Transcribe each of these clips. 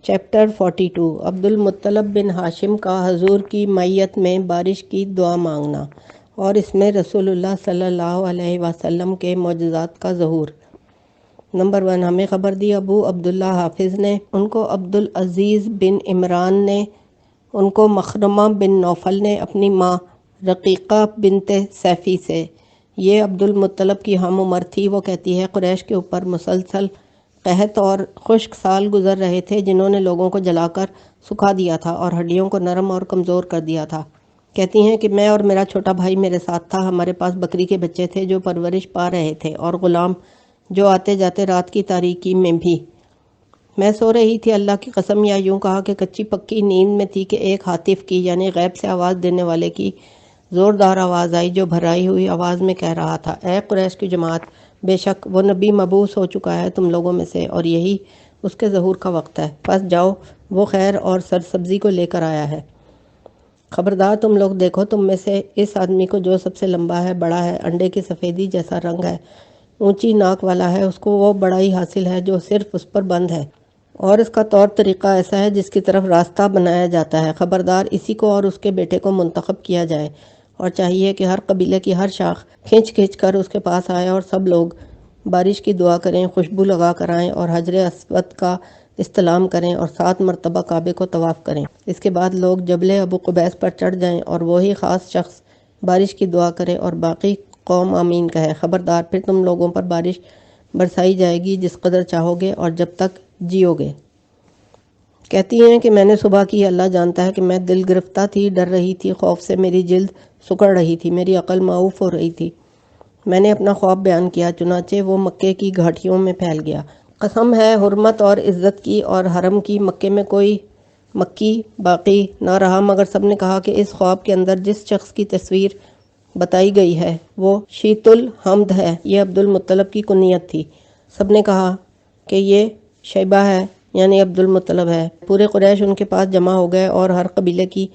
Chapter 42 عبد المطلب بن ہاشم کا حضور کی معیت میں بارش کی دعا مانگنا، اور اس میں رسول اللہ صلی اللہ علیہ وسلم کے معجزات کا ظہور۔ نمبر 1، ہمیں خبر دی ابو عبداللہ حافظ نے، ان کو عبد العزیز بن عمران نے، ان کو مخرمہ بن نوفل نے اپنی ماں رقیقہ بنت سیفی سے۔ یہ عبد المطلب کی ہم عمر تھی۔ وہ کہتی ہے قریش کے اوپر مسلسل قحط اور خشک سال گزر رہے تھے جنہوں نے لوگوں کو جلا کر سکھا دیا تھا اور ہڈیوں کو نرم اور کمزور کر دیا تھا۔ کہتی ہیں کہ میں اور میرا چھوٹا بھائی میرے ساتھ تھا۔ ہمارے پاس بکری کے بچے تھے جو پرورش پا رہے تھے، اور غلام جو آتے جاتے رات کی تاریکی میں بھی۔ میں سو رہی تھی، اللہ کی قسم، یا یوں کہا کہ کچی پکی نیند میں تھی کہ ایک ہاتف کی یعنی غیب سے آواز دینے والے کی زوردار آواز آئی جو بھرائی ہوئی آواز میں کہہ رہا تھا، اے قریش کی جماعت، بے شک وہ نبی مبعوث ہو چکا ہے تم لوگوں میں سے، اور یہی اس کے ظہور کا وقت ہے، پس جاؤ، وہ خیر اور سرسبزی کو لے کر آیا ہے۔ خبردار تم لوگ دیکھو، تم میں سے اس آدمی کو جو سب سے لمبا ہے، بڑا ہے، انڈے کی سفیدی جیسا رنگ ہے، اونچی ناک والا ہے، اس کو وہ بڑائی حاصل ہے جو صرف اس پر بند ہے، اور اس کا طور طریقہ ایسا ہے جس کی طرف راستہ بنایا جاتا ہے۔ خبردار اسی کو اور اس کے بیٹے کو منتخب کیا جائے، اور چاہیے کہ ہر قبیلے کی ہر شاخ کھینچ کھینچ کر اس کے پاس آئے، اور سب لوگ بارش کی دعا کریں، خوشبو لگا کر آئیں، اور حجر اسود کا استلام کریں، اور 7 مرتبہ کعبے کو طواف کریں۔ اس کے بعد لوگ جبل ابو قبیس پر چڑھ جائیں، اور وہی خاص شخص بارش کی دعا کرے اور باقی قوم آمین کہے۔ خبردار پھر تم لوگوں پر بارش برسائی جائے گی جس قدر چاہو گے اور جب تک جیو گے۔ کہتی ہیں کہ میں نے صبح کی، اللہ جانتا ہے کہ میں دل گرفتہ تھی، ڈر رہی تھی، خوف سے میری جلد سکڑ رہی تھی، میری عقل معوف ہو رہی تھی۔ میں نے اپنا خواب بیان کیا، چنانچہ وہ مکے کی گھاٹیوں میں پھیل گیا۔ قسم ہے حرمت اور عزت کی اور حرم کی، مکے میں کوئی مکی باقی نہ رہا مگر سب نے کہا کہ اس خواب کے اندر جس شخص کی تصویر بتائی گئی ہے وہ شیت الحمد ہے۔ یہ عبد المطلب کی کنیت تھی۔ سب نے کہا کہ یہ شیبہ ہے، یعنی عبد المطلب ہے۔ پورے قریش ان کے پاس جمع ہو گئے، اور ہر قبیلے کی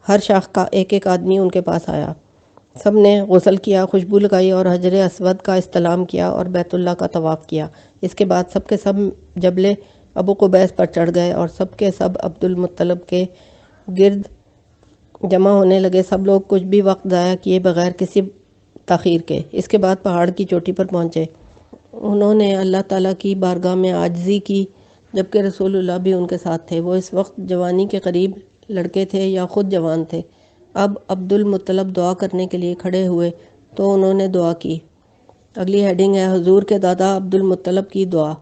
ہر شاخ کا ایک ایک آدمی ان کے پاس آیا۔ سب نے غسل کیا، خوشبو لگائی، اور حجر اسود کا استلام کیا اور بیت اللہ کا طواف کیا۔ اس کے بعد سب کے سب جبل ابو قبیس پر چڑھ گئے، اور سب کے سب عبد المطلب کے گرد جمع ہونے لگے۔ سب لوگ کچھ بھی وقت ضائع کیے بغیر کسی تاخیر کے اس کے بعد پہاڑ کی چوٹی پر پہنچے۔ انہوں نے اللہ تعالیٰ کی بارگاہ میں عاجزی کی، جبکہ رسول اللہ بھی ان کے ساتھ تھے۔ وہ اس وقت جوانی کے قریب لڑکے تھے یا خود جوان تھے۔ اب عبد المطلب دعا کرنے کے لیے کھڑے ہوئے تو انہوں نے دعا کی۔ اگلی ہیڈنگ ہے حضور کے دادا عبد المطلب کی دعا۔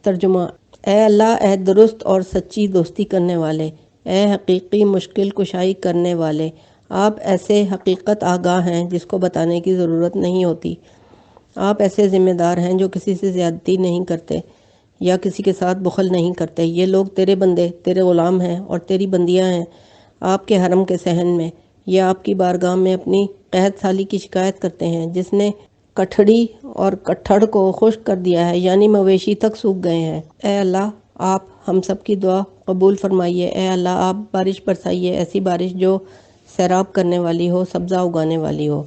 ترجمہ: اے اللہ، اے درست اور سچی دوستی کرنے والے، اے حقیقی مشکل کشائی کرنے والے، آپ ایسے حقیقت آگاہ ہیں جس کو بتانے کی ضرورت نہیں ہوتی۔ آپ ایسے ذمہ دار ہیں جو کسی سے زیادتی نہیں کرتے یا کسی کے ساتھ بخل نہیں کرتے۔ یہ لوگ تیرے بندے، تیرے غلام ہیں اور تیری بندیاں ہیں آپ کے حرم کے صحن میں۔ یہ آپ کی بارگاہ میں اپنی قحط سالی کی شکایت کرتے ہیں جس نے کٹھڑی اور کٹھڑ کو خشک کر دیا ہے، یعنی مویشی تک سوکھ گئے ہیں۔ اے اللہ، آپ ہم سب کی دعا قبول فرمائیے۔ اے اللہ، آپ بارش برسائیے، ایسی بارش جو سیراب کرنے والی ہو، سبزہ اگانے والی ہو۔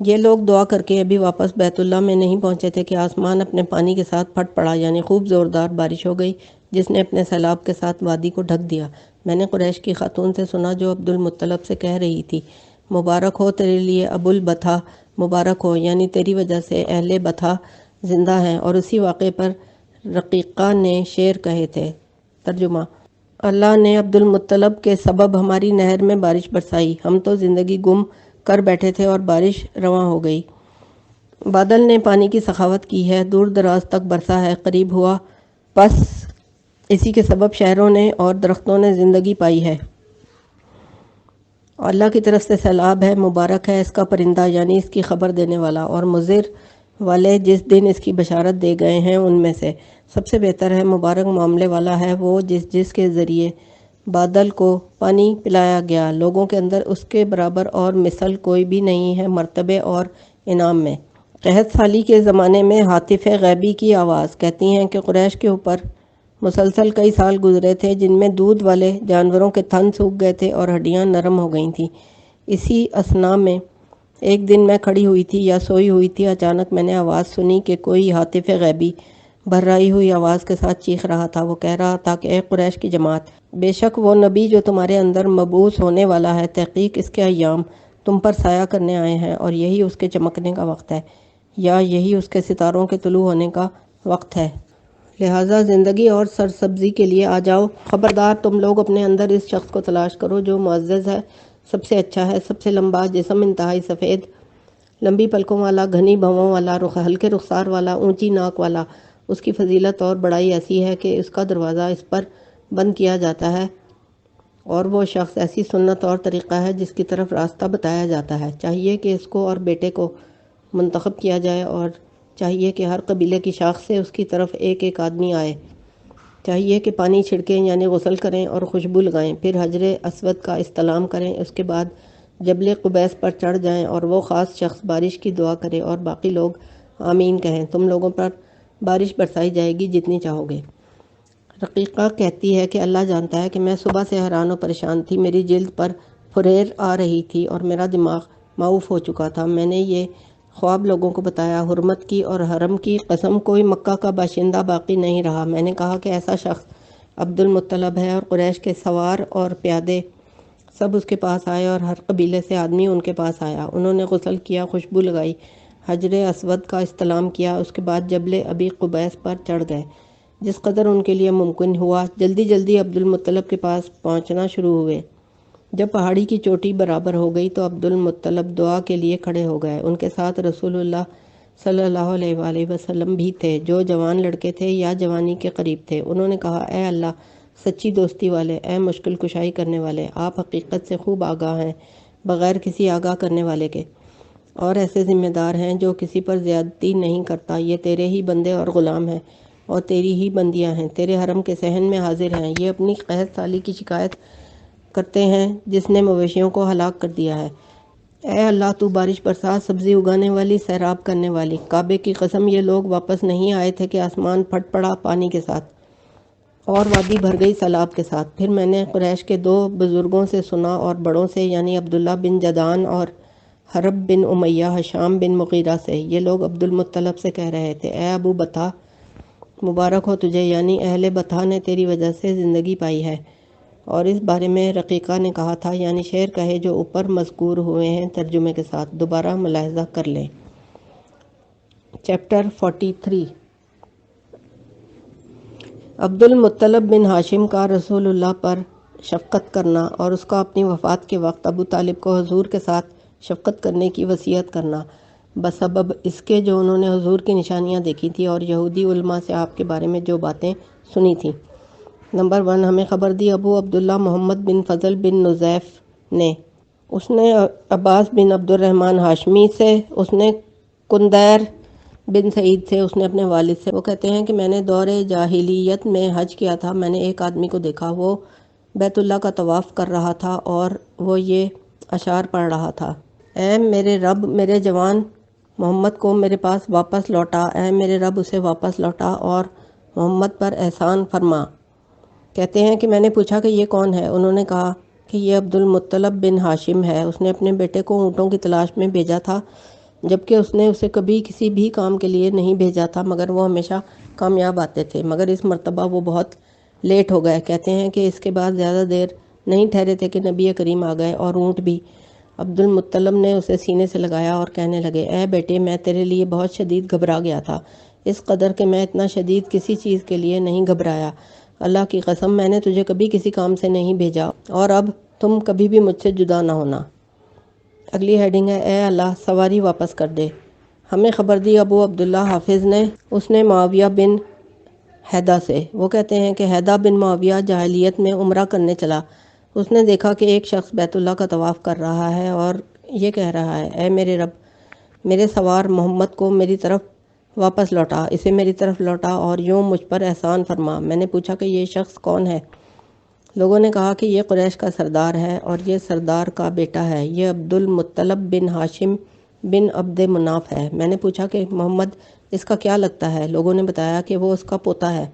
یہ لوگ دعا کر کے ابھی واپس بیت اللہ میں نہیں پہنچے تھے کہ آسمان اپنے پانی کے ساتھ پھٹ پڑا، یعنی خوب زوردار بارش ہو گئی جس نے اپنے سیلاب کے ساتھ وادی کو ڈھک دیا۔ میں نے قریش کی خاتون سے سنا جو عبد المطلب سے کہہ رہی تھی، مبارک ہو تیرے لیے ابو البطھا، مبارک ہو، یعنی تیری وجہ سے اہل بطھا زندہ ہیں۔ اور اسی واقعے پر رقیقہ نے شعر کہے تھے۔ ترجمہ: اللہ نے عبد المطلب کے سبب ہماری نہر میں بارش برسائی، ہم تو زندگی گم کر بیٹھے تھے اور بارش رواں ہو گئی۔ بادل نے پانی کی سخاوت کی ہے، دور دراز تک برسا ہے، قریب ہوا، پس اسی کے سبب شہروں نے اور درختوں نے زندگی پائی ہے۔ اللہ کی طرف سے سیلاب ہے، مبارک ہے اس کا پرندہ، یعنی اس کی خبر دینے والا، اور مضر والے جس دن اس کی بشارت دے گئے ہیں ان میں سے سب سے بہتر ہے، مبارک معاملے والا ہے وہ جس کے ذریعے بادل کو پانی پلایا گیا، لوگوں کے اندر اس کے برابر اور مثل کوئی بھی نہیں ہے مرتبے اور انعام میں۔ قحط سالی کے زمانے میں ہاتف غیبی کی آواز کہتی ہیں کہ قریش کے اوپر مسلسل کئی سال گزرے تھے جن میں دودھ والے جانوروں کے تھن سوکھ گئے تھے اور ہڈیاں نرم ہو گئی تھیں۔ اسی اثنا میں ایک دن میں کھڑی ہوئی تھی یا سوئی ہوئی تھی، اچانک میں نے آواز سنی کہ کوئی ہاتف غیبی بھرائی ہوئی آواز کے ساتھ چیخ رہا تھا۔ وہ کہہ رہا تھا کہ اے قریش کی جماعت، بے شک وہ نبی جو تمہارے اندر مبعوث ہونے والا ہے، تحقیق اس کے ایام تم پر سایہ کرنے آئے ہیں، اور یہی اس کے چمکنے کا وقت ہے، یا یہی اس کے ستاروں کے طلوع ہونے کا وقت ہے۔ لہٰذا زندگی اور سرسبزی کے لیے آ جاؤ۔ خبردار تم لوگ اپنے اندر اس شخص کو تلاش کرو جو معزز ہے، سب سے اچھا ہے، سب سے لمبا جسم، انتہائی سفید، لمبی پلکوں والا، گھنی بھووں والا، ہلکے رخسار والا، اونچی ناک والا۔ اس کی فضیلت اور بڑائی ایسی ہے کہ اس کا دروازہ اس پر بند کیا جاتا ہے، اور وہ شخص ایسی سنت اور طریقہ ہے جس کی طرف راستہ بتایا جاتا ہے۔ چاہیے کہ اس کو اور بیٹے کو منتخب کیا جائے، اور چاہیے کہ ہر قبیلے کی شاخ سے اس کی طرف ایک ایک آدمی آئے۔ چاہیے کہ پانی چھڑکیں یعنی غسل کریں اور خوشبو لگائیں، پھر حجر اسود کا استلام کریں، اس کے بعد جبل قبیس پر چڑھ جائیں اور وہ خاص شخص بارش کی دعا کرے اور باقی لوگ آمین کہیں۔ تم لوگوں پر بارش برسائی جائے گی جتنی چاہو گے۔ رقیقہ کہتی ہے کہ اللہ جانتا ہے کہ میں صبح سے حیران و پریشان تھی، میری جلد پر پھریر آ رہی تھی اور میرا دماغ معوف ہو چکا تھا۔ میں نے یہ خواب لوگوں کو بتایا۔ حرمت کی اور حرم کی قسم، کوئی مکہ کا باشندہ باقی نہیں رہا۔ میں نے کہا کہ ایسا شخص عبد المطلب ہے، اور قریش کے سوار اور پیادے سب اس کے پاس آئے، اور ہر قبیلے سے آدمی ان کے پاس آیا۔ انہوں نے غسل کیا، خوشبو لگائی، حجر اسود کا استلام کیا، اس کے بعد جبل ابی قبیس پر چڑھ گئے۔ جس قدر ان کے لیے ممکن ہوا جلدی جلدی عبد المطلب کے پاس پہنچنا شروع ہوئے۔ جب پہاڑی کی چوٹی برابر ہو گئی تو عبد المطلب دعا کے لیے کھڑے ہو گئے۔ ان کے ساتھ رسول اللہ صلی اللہ علیہ وآلہ وسلم بھی تھے، جو جوان لڑکے تھے یا جوانی کے قریب تھے۔ انہوں نے کہا، اے اللہ سچی دوستی والے، اے مشکل کشائی کرنے والے، آپ حقیقت سے خوب آگاہ ہیں بغیر کسی آگاہ کرنے والے کے، اور ایسے ذمہ دار ہیں جو کسی پر زیادتی نہیں کرتا۔ یہ تیرے ہی بندے اور غلام ہیں، اور تیری ہی بندیاں ہیں، تیرے حرم کے صحن میں حاضر ہیں۔ یہ اپنی قحط سالی کی شکایت کرتے ہیں جس نے مویشیوں کو ہلاک کر دیا ہے۔ اے اللہ تو بارش برسا، سبزی اگانے والی، سیراب کرنے والی۔ کعبے کی قسم، یہ لوگ واپس نہیں آئے تھے کہ آسمان پھٹ پڑا پانی کے ساتھ اور وادی بھر گئی سیلاب کے ساتھ۔ پھر میں نے قریش کے دو بزرگوں سے سنا، اور بڑوں سے یعنی عبداللہ بن جدعان اور حرب بن امیہ، ہشام بن مغیرہ سے۔ یہ لوگ عبد المطلب سے کہہ رہے تھے، اے ابو بطح، مبارک ہو تجھے، یعنی اہل بطح نے تیری وجہ سے زندگی پائی ہے۔ اور اس بارے میں رقیقہ نے کہا تھا، یعنی شعر کہے جو اوپر مذکور ہوئے ہیں ترجمے کے ساتھ۔ دوبارہ ملاحظہ کر لیں۔ چیپٹر 43۔ عبد المطلب بن ہاشم کا رسول اللہ پر شفقت کرنا، اور اس کا اپنی وفات کے وقت ابو طالب کو حضور کے ساتھ شفقت کرنے کی وصیت کرنا، بسبب اس کے جو انہوں نے حضور کی نشانیاں دیکھی تھی اور یہودی علماء سے آپ کے بارے میں جو باتیں سنی تھیں۔ نمبر 1، ہمیں خبر دی ابو عبداللہ محمد بن فضل بن نزیف نے، اس نے عباس بن عبد الرحمن ہاشمی سے، اس نے کندیر بن سعید سے، اس نے اپنے والد سے۔ وہ کہتے ہیں کہ میں نے دور جاہلیت میں حج کیا تھا۔ میں نے ایک آدمی کو دیکھا، وہ بیت اللہ کا طواف کر رہا تھا اور وہ یہ اشعار پڑھ رہا تھا، اے میرے رب، میرے جوان محمد کو میرے پاس واپس لوٹا، اے میرے رب اسے واپس لوٹا اور محمد پر احسان فرما۔ کہتے ہیں کہ میں نے پوچھا کہ یہ کون ہے؟ انہوں نے کہا کہ یہ عبد المطلب بن ہاشم ہے۔ اس نے اپنے بیٹے کو اونٹوں کی تلاش میں بھیجا تھا، جبکہ اس نے اسے کبھی کسی بھی کام کے لیے نہیں بھیجا تھا، مگر وہ ہمیشہ کامیاب آتے تھے، مگر اس مرتبہ وہ بہت لیٹ ہو گئے۔ کہتے ہیں کہ اس کے بعد زیادہ دیر نہیں ٹھہرے تھے کہ نبی کریم آ گئے، اور اونٹ بھی۔ عبد المطلب نے اسے سینے سے لگایا اور کہنے لگے، اے بیٹے، میں تیرے لیے بہت شدید گھبرا گیا تھا، اس قدر کہ میں اتنا شدید کسی چیز کے لیے نہیں گھبرایا۔ اللہ کی قسم، میں نے تجھے کبھی کسی کام سے نہیں بھیجا، اور اب تم کبھی بھی مجھ سے جدا نہ ہونا۔ اگلی ہیڈنگ ہے، اے اللہ سواری واپس کر دے۔ ہمیں خبر دی ابو عبداللہ حافظ نے، اس نے معاویہ بن حیدہ سے۔ وہ کہتے ہیں کہ حیدہ بن معاویہ جاہلیت میں عمرہ کرنے چلا۔ اس نے دیکھا کہ ایک شخص بیت اللہ کا طواف کر رہا ہے اور یہ کہہ رہا ہے، اے میرے رب، میرے سوار محمد کو میری طرف واپس لوٹا، اسے میری طرف لوٹا اور یوں مجھ پر احسان فرما۔ میں نے پوچھا کہ یہ شخص کون ہے؟ لوگوں نے کہا کہ یہ قریش کا سردار ہے اور یہ سردار کا بیٹا ہے، یہ عبد المطلب بن ہاشم بن عبد مناف ہے۔ میں نے پوچھا کہ محمد اس کا کیا لگتا ہے؟ لوگوں نے بتایا کہ وہ اس کا پوتا ہے،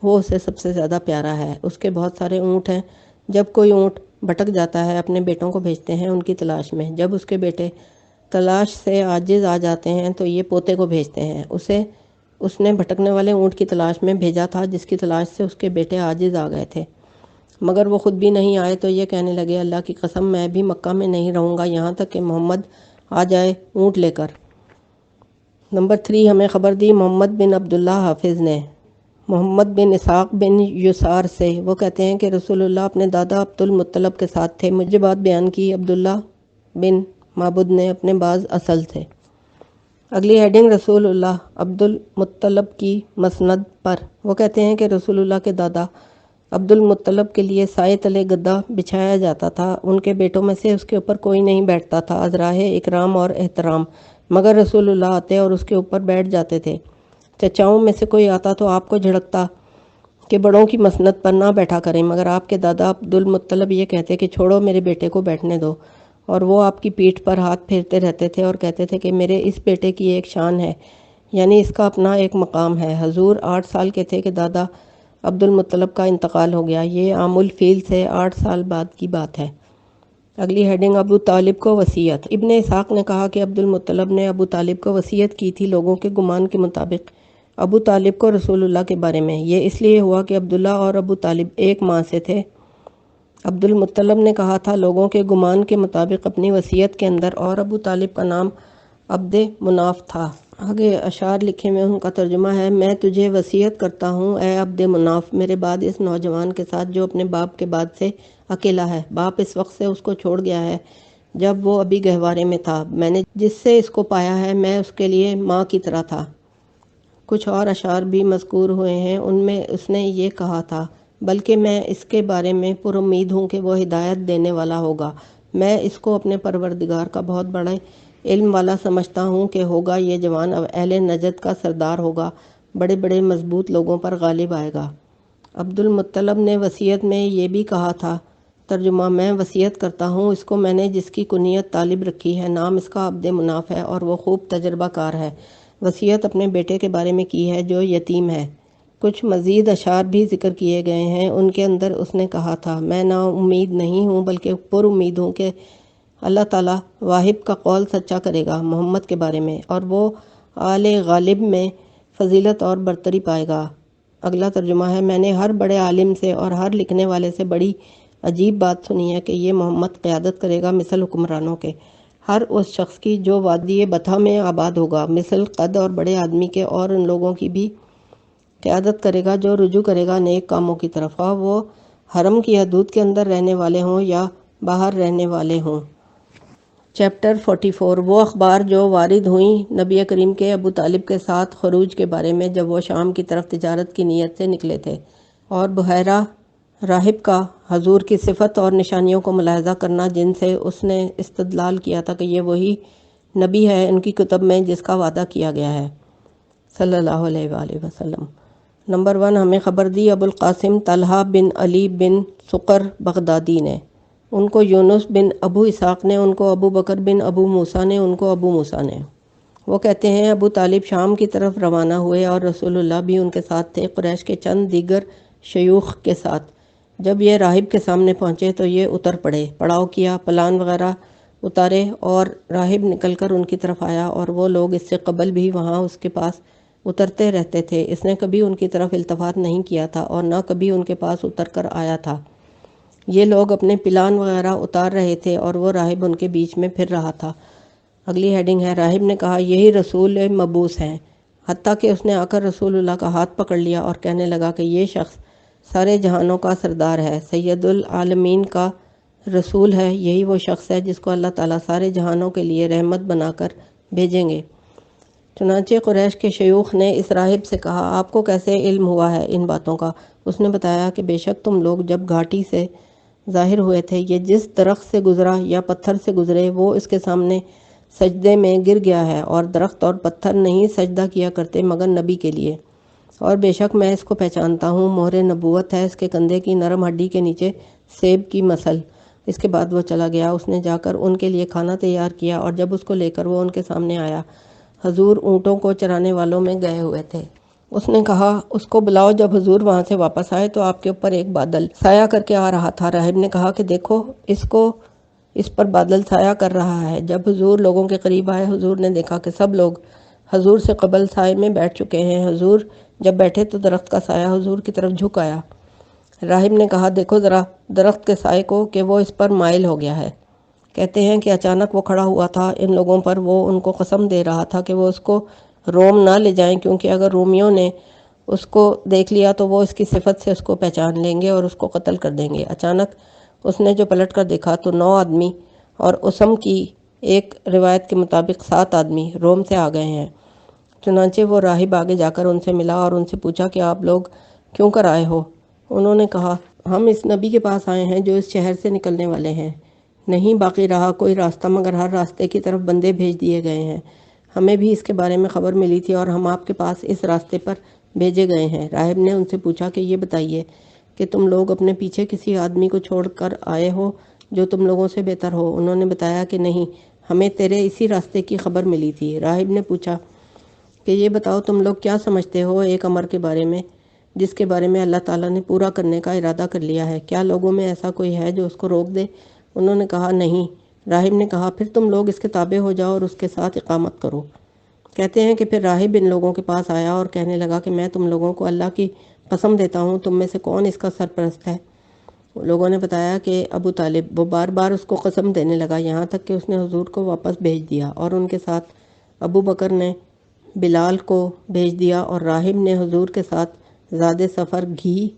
وہ اسے سب سے زیادہ پیارا ہے، اس کے بہت سارے اونٹ ہیں۔ جب کوئی اونٹ بھٹک جاتا ہے اپنے بیٹوں کو بھیجتے ہیں ان کی تلاش میں، جب اس کے بیٹے تلاش سے عاجز آ جاتے ہیں تو یہ پوتے کو بھیجتے ہیں، اسے اس نے بھٹکنے والے اونٹ کی تلاش میں بھیجا تھا جس کی تلاش سے اس کے بیٹے عاجز آ گئے تھے، مگر وہ خود بھی نہیں آئے تو یہ کہنے لگے اللہ کی قسم میں بھی مکہ میں نہیں رہوں گا یہاں تک کہ محمد آ جائے اونٹ لے کر۔ نمبر 3 ہمیں خبر دی محمد بن عبداللہ حافظ نے محمد بن اسحاق بن یسار سے، وہ کہتے ہیں کہ رسول اللہ اپنے دادا عبد المطلب کے ساتھ تھے۔ مجھے بات بیان کی عبداللہ بن معبد نے اپنے بعض اصل سے۔ اگلی ہیڈنگ رسول اللہ عبد المطلب کی مسند پر، وہ کہتے ہیں کہ رسول اللہ کے دادا عبد المطلب کے لیے سائے تلے گدا بچھایا جاتا تھا، ان کے بیٹوں میں سے اس کے اوپر کوئی نہیں بیٹھتا تھا ازراہ اکرام اور احترام، مگر رسول اللہ آتے اور اس کے اوپر بیٹھ جاتے تھے۔ چچاؤں میں سے کوئی آتا تو آپ کو جھڑکتا کہ بڑوں کی مسند پر نہ بیٹھا کریں، مگر آپ کے دادا عبد المطلب یہ کہتے کہ چھوڑو میرے بیٹے کو بیٹھنے دو، اور وہ آپ کی پیٹھ پر ہاتھ پھیرتے رہتے تھے اور کہتے تھے کہ میرے اس بیٹے کی ایک شان ہے، یعنی اس کا اپنا ایک مقام ہے۔ حضور 8 سال کے تھے کہ دادا عبد المطلب کا انتقال ہو گیا، یہ عام الفیل سے 8 سال بعد کی بات ہے۔ اگلی ہیڈنگ ابو طالب کو وصیت۔ ابن اسحاق نے کہا کہ عبد المطلب نے ابو طالب کو وصیت کی تھی لوگوں کے گمان کے مطابق ابو طالب کو رسول اللہ کے بارے میں۔ یہ اس لیے ہوا کہ عبداللہ اور ابو طالب ایک ماں سے تھے۔ عبد المطلب نے کہا تھا لوگوں کے گمان کے مطابق اپنی وصیت کے اندر، اور ابو طالب کا نام عبد مناف تھا۔ آگے اشعار لکھے ہوئے، ان کا ترجمہ ہے، میں تجھے وصیت کرتا ہوں اے عبد مناف میرے بعد اس نوجوان کے ساتھ جو اپنے باپ کے بعد سے اکیلا ہے۔ باپ اس وقت سے اس کو چھوڑ گیا ہے جب وہ ابھی گہوارے میں تھا۔ میں نے جس سے اس کو پایا ہے میں اس کے لیے ماں کی طرح تھا۔ کچھ اور اشعار بھی مذکور ہوئے ہیں، ان میں اس نے یہ کہا تھا، بلکہ میں اس کے بارے میں پر امید ہوں کہ وہ ہدایت دینے والا ہوگا۔ میں اس کو اپنے پروردگار کا بہت بڑا علم والا سمجھتا ہوں کہ ہوگا یہ جوان اہل نجد کا سردار ہوگا، بڑے بڑے مضبوط لوگوں پر غالب آئے گا۔ عبد المطلب نے وصیت میں یہ بھی کہا تھا، ترجمہ، میں وصیت کرتا ہوں اس کو میں نے جس کی کنیت طالب رکھی ہے، نام اس کا عبد مناف ہے اور وہ خوب تجربہ کار ہے۔ وصیت اپنے بیٹے کے بارے میں کی ہے جو یتیم ہے۔ کچھ مزید اشعار بھی ذکر کیے گئے ہیں، ان کے اندر اس نے کہا تھا، میں نا امید نہیں ہوں بلکہ پر امید ہوں کہ اللہ تعالیٰ واہب کا قول سچا کرے گا محمد کے بارے میں، اور وہ آل غالب میں فضیلت اور برتری پائے گا۔ اگلا ترجمہ ہے، میں نے ہر بڑے عالم سے اور ہر لکھنے والے سے بڑی عجیب بات سنی ہے کہ یہ محمد قیادت کرے گا مثل حکمرانوں کے، ہر اس شخص کی جو وادی بطحا میں آباد ہوگا، مثل قد اور بڑے آدمی کے، اور ان لوگوں کی بھی قیادت کرے گا جو رجوع کرے گا نیک کاموں کی طرف، خواہ وہ حرم کی حدود کے اندر رہنے والے ہوں یا باہر رہنے والے ہوں۔ چیپٹر 44 وہ اخبار جو وارد ہوئیں نبی کریم کے ابو طالب کے ساتھ خروج کے بارے میں جب وہ شام کی طرف تجارت کی نیت سے نکلے تھے، اور بحیرہ راہب کا حضور کی صفت اور نشانیوں کو ملاحظہ کرنا جن سے اس نے استدلال کیا تھا کہ یہ وہی نبی ہے ان کی کتب میں جس کا وعدہ کیا گیا ہے صلی اللہ علیہ وآلہ وسلم۔ نمبر 1 ہمیں خبر دی ابو القاسم طلحہ بن علی بن سقر بغدادی نے، ان کو یونس بن ابو اسحاق نے، ان کو ابو بکر بن ابو موسیٰ نے، ان کو ابو موسیٰ نے۔ وہ کہتے ہیں ابو طالب شام کی طرف روانہ ہوئے اور رسول اللہ بھی ان کے ساتھ تھے، قریش کے چند دیگر شیوخ کے ساتھ۔ جب یہ راہب کے سامنے پہنچے تو یہ اتر پڑے، پڑاؤ کیا، پلان وغیرہ اتارے، اور راہب نکل کر ان کی طرف آیا، اور وہ لوگ اس سے قبل بھی وہاں اس کے پاس اترتے رہتے تھے۔ اس نے کبھی ان کی طرف التفات نہیں کیا تھا اور نہ کبھی ان کے پاس اتر کر آیا تھا۔ یہ لوگ اپنے پلان وغیرہ اتار رہے تھے اور وہ راہب ان کے بیچ میں پھر رہا تھا۔ اگلی ہیڈنگ ہے، راہب نے کہا یہی رسول مبعوث ہیں، حتیٰ کہ اس نے آ کر رسول اللہ کا ہاتھ پکڑ لیا اور کہنے لگا کہ یہ شخص سارے جہانوں کا سردار ہے، سید العالمین کا رسول ہے، یہی وہ شخص ہے جس کو اللہ تعالیٰ سارے جہانوں کے لیے رحمت بنا کر بھیجیں گے۔ چنانچہ قریش کے شیوخ نے اس راہب سے کہا، آپ کو کیسے علم ہوا ہے ان باتوں کا؟ اس نے بتایا کہ بے شک تم لوگ جب گھاٹی سے ظاہر ہوئے تھے، یہ جس درخت سے گزرا یا پتھر سے گزرے وہ اس کے سامنے سجدے میں گر گیا ہے، اور درخت اور پتھر نہیں سجدہ کیا کرتے مگر نبی کے لیے، اور بے شک میں اس کو پہچانتا ہوں، مہر نبوت ہے اس کے کندھے کی نرم ہڈی کے نیچے سیب کی مثل۔ اس کے بعد وہ چلا گیا، اس نے جا کر ان کے لیے کھانا تیار کیا، اور جب اس کو لے کر وہ ان کے سامنے آیا، حضور اونٹوں کو چرانے والوں میں گئے ہوئے تھے۔ اس نے کہا اس کو بلاؤ۔ جب حضور وہاں سے واپس آئے تو آپ کے اوپر ایک بادل سایہ کر کے آ رہا تھا۔ راہب نے کہا کہ دیکھو اس پر بادل سایہ کر رہا ہے۔ جب حضور لوگوں کے قریب آئے، حضور نے دیکھا کہ سب لوگ حضور سے قبل سائے میں بیٹھ چکے ہیں۔ حضور جب بیٹھے تو درخت کا سایہ حضور کی طرف جھک آیا۔ راہب نے کہا دیکھو ذرا درخت کے سائے کو کہ وہ اس پر مائل ہو گیا ہے۔ کہتے ہیں کہ اچانک وہ کھڑا ہوا تھا ان لوگوں پر، وہ ان کو قسم دے رہا تھا کہ وہ اس کو روم نہ لے جائیں، کیونکہ اگر رومیوں نے اس کو دیکھ لیا تو وہ اس کی صفت سے اس کو پہچان لیں گے اور اس کو قتل کر دیں گے۔ اچانک اس نے جو پلٹ کر دیکھا تو 9 آدمی اور اسم کی ایک روایت کے مطابق 7 آدمی روم سے آ گئے ہیں۔ چنانچہ وہ راہب آگے جا کر ان سے ملا اور ان سے پوچھا کہ آپ لوگ کیوں کر آئے ہو؟ انہوں نے کہا ہم اس نبی کے پاس آئے ہیں جو اس شہر سے نکلنے والے ہیں۔ نہیں باقی رہا کوئی راستہ مگر ہر راستے کی طرف بندے بھیج دیے گئے ہیں۔ ہمیں بھی اس کے بارے میں خبر ملی تھی اور ہم آپ کے پاس اس راستے پر بھیجے گئے ہیں۔ راہب نے ان سے پوچھا کہ یہ بتائیے کہ تم لوگ اپنے پیچھے کسی آدمی کو چھوڑ کر آئے ہو جو تم لوگوں سے بہتر ہو؟ انہوں نے بتایا کہ نہیں، ہمیں تیرے اسی راستے کی خبر ملی تھی۔ راہب نے پوچھا کہ یہ بتاؤ تم لوگ کیا سمجھتے ہو ایک امر کے بارے میں جس کے بارے میں اللہ تعالیٰ نے پورا کرنے کا ارادہ کر لیا ہے؟ کیا لوگوں میں ایسا کوئی ہے جو اس کو روک دے؟ انہوں نے کہا نہیں۔ راہب نے کہا پھر تم لوگ اس کے تابع ہو جاؤ اور اس کے ساتھ اقامت کرو۔ کہتے ہیں کہ پھر راہب ان لوگوں کے پاس آیا اور کہنے لگا کہ میں تم لوگوں کو اللہ کی قسم دیتا ہوں تم میں سے کون اس کا سرپرست ہے؟ لوگوں نے بتایا کہ ابو طالب۔ وہ بار بار اس کو قسم دینے لگا یہاں تک کہ اس نے حضور کو واپس بھیج دیا اور ان کے ساتھ ابو بکر نے بلال کو بھیج دیا اور راہب نے حضور کے ساتھ زاد سفر گھی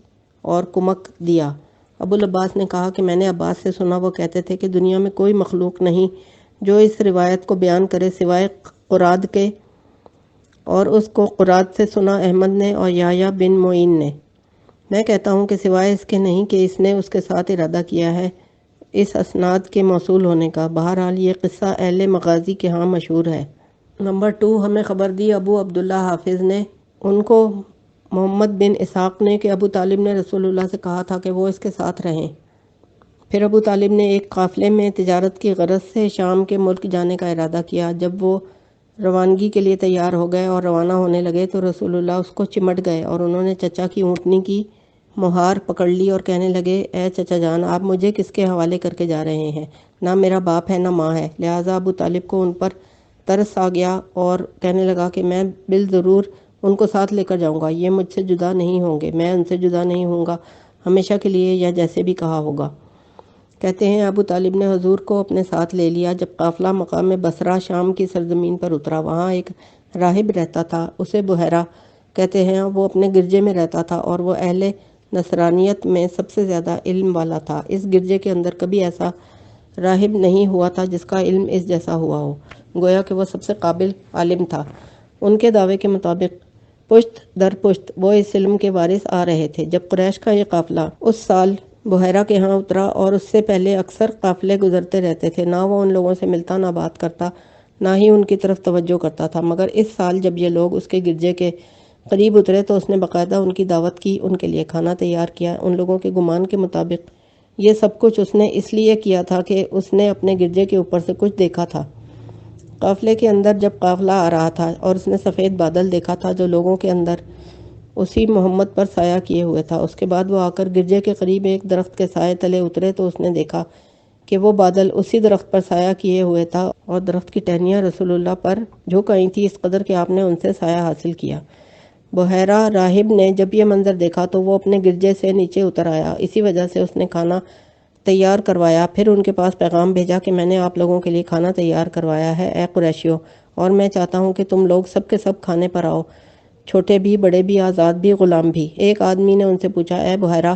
اور کمک دیا۔ ابو العباس نے کہا کہ میں نے عباس سے سنا وہ کہتے تھے کہ دنیا میں کوئی مخلوق نہیں جو اس روایت کو بیان کرے سوائے قراد کے، اور اس کو قراد سے سنا احمد نے اور یحییٰ بن معین نے۔ میں کہتا ہوں کہ سوائے اس کے نہیں کہ اس نے اس کے ساتھ ارادہ کیا ہے اس اسناد کے موصول ہونے کا۔ بہرحال یہ قصہ اہل مغازی کے ہاں مشہور ہے۔ نمبر 2، ہمیں خبر دی ابو عبداللہ حافظ نے، ان کو محمد بن اسحاق نے کہ ابو طالب نے رسول اللہ سے کہا تھا کہ وہ اس کے ساتھ رہیں۔ پھر ابو طالب نے ایک قافلے میں تجارت کی غرض سے شام کے ملک جانے کا ارادہ کیا۔ جب وہ روانگی کے لیے تیار ہو گئے اور روانہ ہونے لگے تو رسول اللہ اس کو چمٹ گئے اور انہوں نے چچا کی اونٹنی کی مہار پکڑ لی اور کہنے لگے اے چچا جان، آپ مجھے کس کے حوالے کر کے جا رہے ہیں؟ نہ میرا باپ ہے نہ ماں ہے۔ لہٰذا ابو طالب کو ان پر ترس آ گیا اور کہنے لگا کہ میں بالضرور ان کو ساتھ لے کر جاؤں گا، یہ مجھ سے جدا نہیں ہوں گے، میں ان سے جدا نہیں ہوں گا ہمیشہ کے لیے یا جیسے بھی کہا ہوگا۔ کہتے ہیں ابو طالب نے حضور کو اپنے ساتھ لے لیا۔ جب قافلہ مقام بصرہ شام کی سرزمین پر اترا، وہاں ایک راہب رہتا تھا، اسے بحیرہ کہتے ہیں۔ وہ اپنے گرجے میں رہتا تھا اور وہ اہل نصرانیت میں سب سے زیادہ علم والا تھا۔ اس گرجے کے اندر کبھی ایسا راہب نہیں ہوا تھا جس کا علم اس جیسا ہوا ہو، گویا کہ وہ سب سے قابل عالم تھا۔ ان کے دعوے کے مطابق پشت در پشت وہ اس علم کے وارث آ رہے تھے۔ جب قریش کا یہ قافلہ اس سال بحیرہ کے ہاں اترا اور اس سے پہلے اکثر قافلے گزرتے رہتے تھے، نہ وہ ان لوگوں سے ملتا نہ بات کرتا نہ ہی ان کی طرف توجہ کرتا تھا، مگر اس سال جب یہ لوگ اس کے گرجے کے قریب اترے تو اس نے باقاعدہ ان کی دعوت کی، ان کے لیے کھانا تیار کیا۔ ان لوگوں کے گمان کے مطابق یہ سب کچھ اس نے اس لیے کیا تھا کہ اس نے اپنے گرجے کے اوپر سے کچھ دیکھا تھا۔ قافلے کے اندر جب قافلہ آ رہا تھا اور اس نے سفید بادل دیکھا تھا جو لوگوں کے اندر اسی محمد پر سایہ کیے ہوئے تھا۔ اس کے بعد وہ آ کر گرجے کے قریب ایک درخت کے سائے تلے اترے تو اس نے دیکھا کہ وہ بادل اسی درخت پر سایہ کیے ہوئے تھا اور درخت کی ٹہنیاں رسول اللہ پر جھک آئی تھی، اس قدر کہ آپ نے ان سے سایہ حاصل کیا۔ بحیرہ راہب نے جب یہ منظر دیکھا تو وہ اپنے گرجے سے نیچے اتر آیا، اسی وجہ سے اس نے کھانا تیار کروایا۔ پھر ان کے پاس پیغام بھیجا کہ میں نے آپ لوگوں کے لیے کھانا تیار کروایا ہے اے قریشیو، اور میں چاہتا ہوں کہ تم لوگ سب کے سب کھانے پر آؤ، چھوٹے بھی بڑے بھی آزاد بھی غلام بھی۔ ایک آدمی نے ان سے پوچھا اے بحیرہ،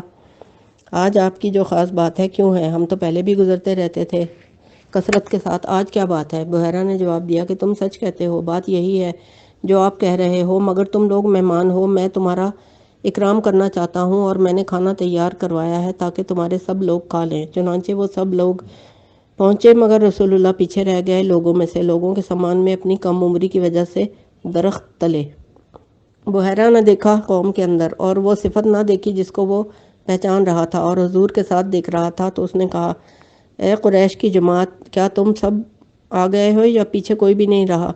آج آپ کی جو خاص بات ہے کیوں ہے؟ ہم تو پہلے بھی گزرتے رہتے تھے کثرت کے ساتھ، آج کیا بات ہے؟ بحیرہ نے جواب دیا کہ تم سچ کہتے ہو، بات یہی ہے جو آپ کہہ رہے ہو، مگر تم لوگ مہمان ہو، میں تمہارا اکرام کرنا چاہتا ہوں اور میں نے کھانا تیار کروایا ہے تاکہ تمہارے سب لوگ کھا لیں۔ چنانچہ وہ سب لوگ پہنچے مگر رسول اللہ پیچھے رہ گئے لوگوں میں سے، لوگوں کے سامان میں اپنی کم عمری کی وجہ سے درخت تلے۔ بحیرہ نہ دیکھا قوم کے اندر اور وہ صفت نہ دیکھی جس کو وہ پہچان رہا تھا اور حضور کے ساتھ دیکھ رہا تھا، تو اس نے کہا اے قریش کی جماعت، کیا تم سب آ گئے ہو یا پیچھے کوئی بھی نہیں رہا؟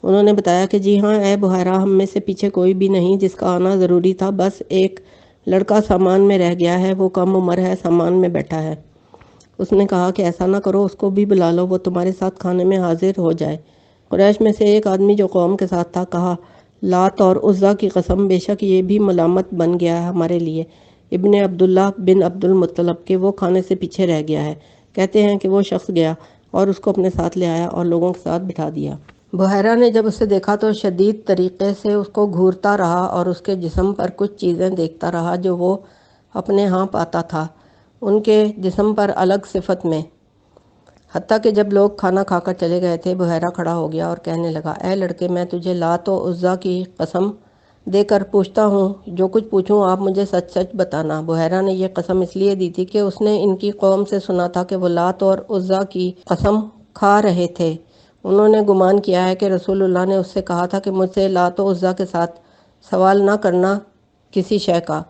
انہوں نے بتایا کہ جی ہاں اے بحیرہ، ہم میں سے پیچھے کوئی بھی نہیں، جس کا آنا ضروری تھا، بس ایک لڑکا سامان میں رہ گیا ہے، وہ کم عمر ہے، سامان میں بیٹھا ہے۔ اس نے کہا کہ ایسا نہ کرو، اس کو بھی بلا لو، وہ تمہارے ساتھ کھانے میں حاضر ہو جائے۔ قریش میں سے ایک آدمی جو قوم کے ساتھ تھا کہا، لات اور عزا کی قسم، بے شک یہ بھی ملامت بن گیا ہے ہمارے لیے، ابن عبداللہ بن عبد المطلب، کہ وہ کھانے سے پیچھے رہ گیا ہے۔ کہتے ہیں کہ وہ شخص گیا اور اس کو اپنے ساتھ لے آیا اور لوگوں کے ساتھ بٹھا دیا۔ بحیرہ نے جب اسے دیکھا تو شدید طریقے سے اس کو گھورتا رہا اور اس کے جسم پر کچھ چیزیں دیکھتا رہا جو وہ اپنے ہاں پاتا تھا، ان کے جسم پر الگ صفت میں، حتیٰ کہ جب لوگ کھانا کھا کر چلے گئے تھے، بحیرہ کھڑا ہو گیا اور کہنے لگا، اے لڑکے، میں تجھے لات و عزا کی قسم دے کر پوچھتا ہوں، جو کچھ پوچھوں آپ مجھے سچ سچ بتانا۔ بحیرہ نے یہ قسم اس لیے دی تھی کہ اس نے ان کی قوم سے سنا تھا کہ وہ لات اور عزا کی قسم کھا رہے تھے۔ انہوں نے گمان کیا ہے کہ رسول اللہ نے اس سے کہا تھا کہ مجھ سے لات و عزا کے ساتھ سوال نہ کرنا کسی شے کا،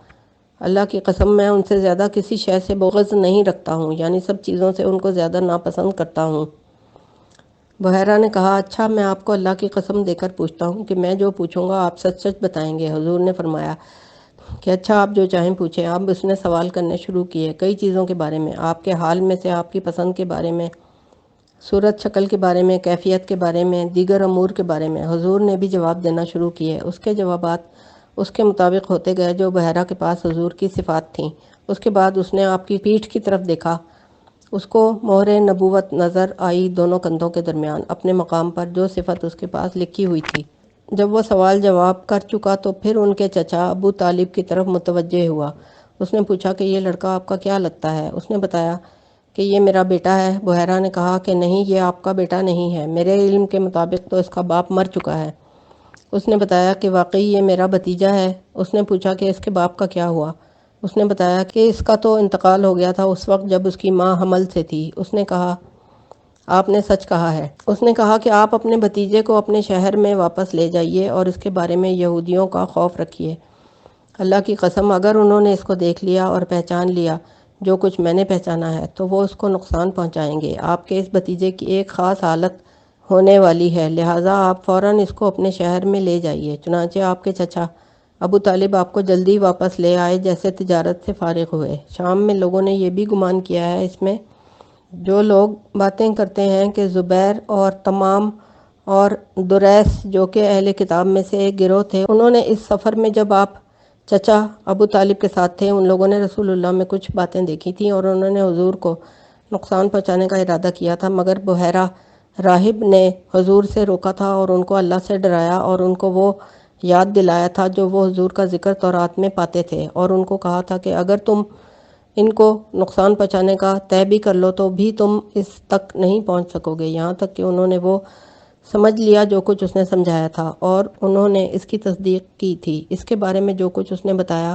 اللہ کی قسم میں ان سے زیادہ کسی شے سے بغض نہیں رکھتا ہوں، یعنی سب چیزوں سے ان کو زیادہ ناپسند کرتا ہوں۔ بحیرہ نے کہا، اچھا، میں آپ کو اللہ کی قسم دے کر پوچھتا ہوں کہ میں جو پوچھوں گا آپ سچ سچ بتائیں گے۔ حضور نے فرمایا کہ اچھا، آپ جو چاہیں پوچھیں۔ اب اس نے سوال کرنے شروع کیے، کئی چیزوں کے بارے میں، آپ کے حال میں سے، آپ کی پسند کے بارے میں، صورت شکل کے بارے میں، کیفیت کے بارے میں، دیگر امور کے بارے میں۔ حضور نے بھی جواب دینا شروع کیے۔ اس کے جوابات اس کے مطابق ہوتے گئے جو بحیرہ کے پاس حضور کی صفات تھیں۔ اس کے بعد اس نے آپ کی پیٹھ کی طرف دیکھا، اس کو مہر نبوت نظر آئی دونوں کندھوں کے درمیان، اپنے مقام پر جو صفت اس کے پاس لکھی ہوئی تھی۔ جب وہ سوال جواب کر چکا تو پھر ان کے چچا ابو طالب کی طرف متوجہ ہوا۔ اس نے پوچھا کہ یہ لڑکا آپ کا کیا لگتا ہے؟ اس نے بتایا کہ یہ میرا بیٹا ہے۔ بحیرہ نے کہا کہ نہیں، یہ آپ کا بیٹا نہیں ہے، میرے علم کے مطابق تو اس کا باپ مر چکا ہے۔ اس نے بتایا کہ واقعی یہ میرا بھتیجا ہے۔ اس نے پوچھا کہ اس کے باپ کا کیا ہوا؟ اس نے بتایا کہ اس کا تو انتقال ہو گیا تھا اس وقت جب اس کی ماں حمل سے تھی۔ اس نے کہا، آپ نے سچ کہا ہے۔ اس نے کہا کہ آپ اپنے بھتیجے کو اپنے شہر میں واپس لے جائیے اور اس کے بارے میں یہودیوں کا خوف رکھیے۔ اللہ کی قسم، اگر انہوں نے اس کو دیکھ لیا اور پہچان لیا جو کچھ میں نے پہچانا ہے تو وہ اس کو نقصان پہنچائیں گے۔ آپ کے اس بھتیجے کی ایک خاص حالت ہونے والی ہے، لہٰذا آپ فوراً اس کو اپنے شہر میں لے جائیے۔ چنانچہ آپ کے چچا ابو طالب آپ کو جلدی واپس لے آئے جیسے تجارت سے فارغ ہوئے۔ شام میں لوگوں نے یہ بھی گمان کیا ہے، اس میں جو لوگ باتیں کرتے ہیں کہ زبیر اور تمام اور دریس جو کہ اہل کتاب میں سے ایک گروہ تھے، انہوں نے اس سفر میں جب آپ چچا ابو طالب کے ساتھ تھے، ان لوگوں نے رسول اللہ میں کچھ باتیں دیکھی تھیں اور انہوں نے حضور کو نقصان پہنچانے کا ارادہ کیا تھا، مگر بحیرہ راہب نے حضور سے روکا تھا اور ان کو اللہ سے ڈرایا اور ان کو وہ یاد دلایا تھا جو وہ حضور کا ذکر تورات میں پاتے تھے، اور ان کو کہا تھا کہ اگر تم ان کو نقصان پہنچانے کا طے بھی کر لو تو بھی تم اس تک نہیں پہنچ سکو گے، یہاں تک کہ انہوں نے وہ سمجھ لیا جو کچھ اس نے سمجھایا تھا اور انہوں نے اس کی تصدیق کی تھی اس کے بارے میں جو کچھ اس نے بتایا،